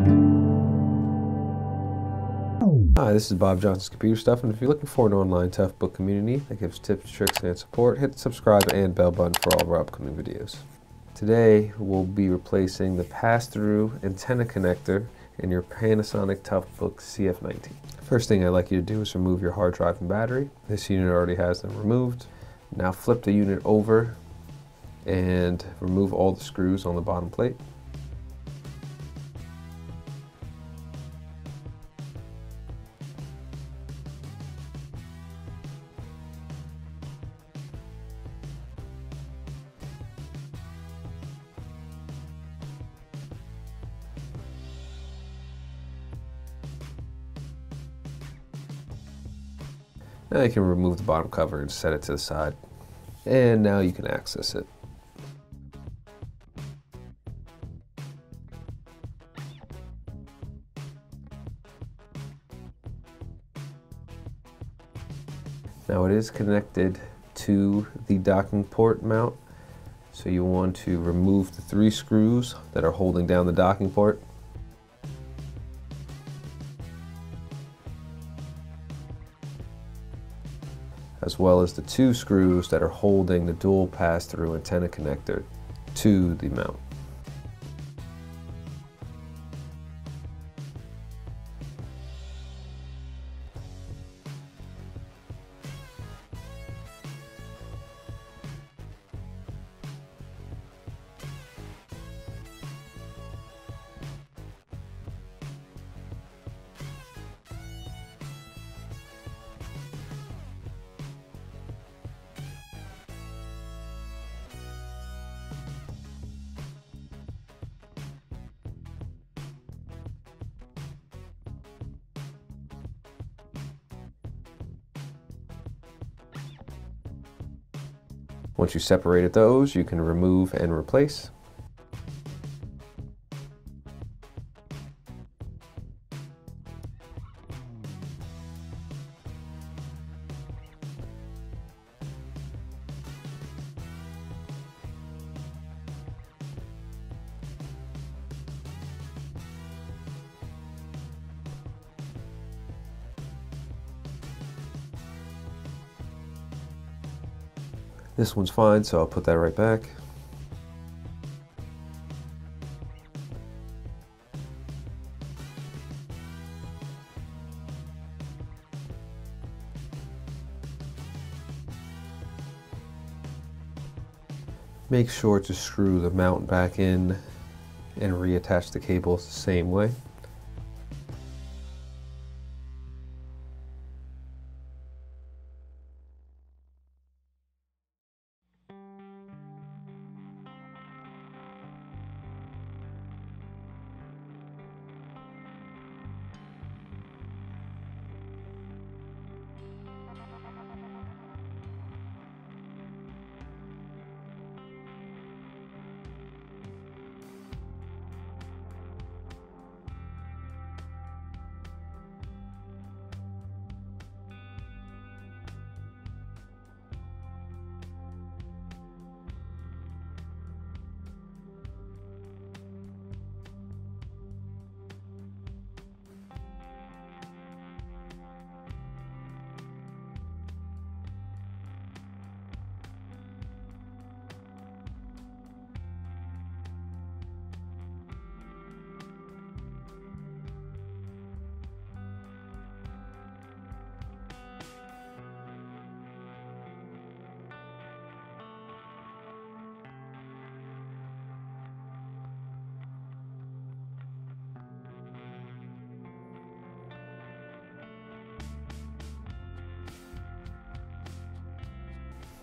Hi, this is Bob Johnson's Computer Stuff, and if you're looking for an online Toughbook community that gives tips, tricks, and support, hit the subscribe and bell button for all of our upcoming videos. Today, we'll be replacing the pass-through antenna connector in your Panasonic Toughbook CF-19. First thing I'd like you to do is remove your hard drive and battery. This unit already has them removed. Now flip the unit over and remove all the screws on the bottom plate. Now you can remove the bottom cover and set it to the side. And now you can access it. Now it is connected to the docking port mount, so you want to remove the 3 screws that are holding down the docking port. As well as the 2 screws that are holding the dual pass-through antenna connector to the mount. Once you separated those, you can remove and replace. This one's fine, so I'll put that right back. Make sure to screw the mount back in and reattach the cables the same way.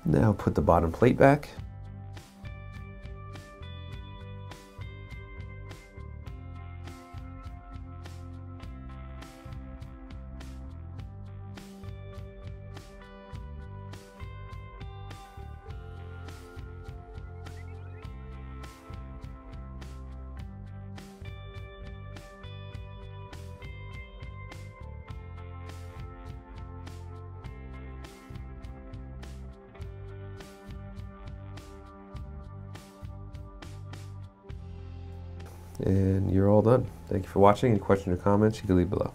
Now put the bottom plate back. and you're all done. Thank you for watching. Any questions or comments, you can leave below.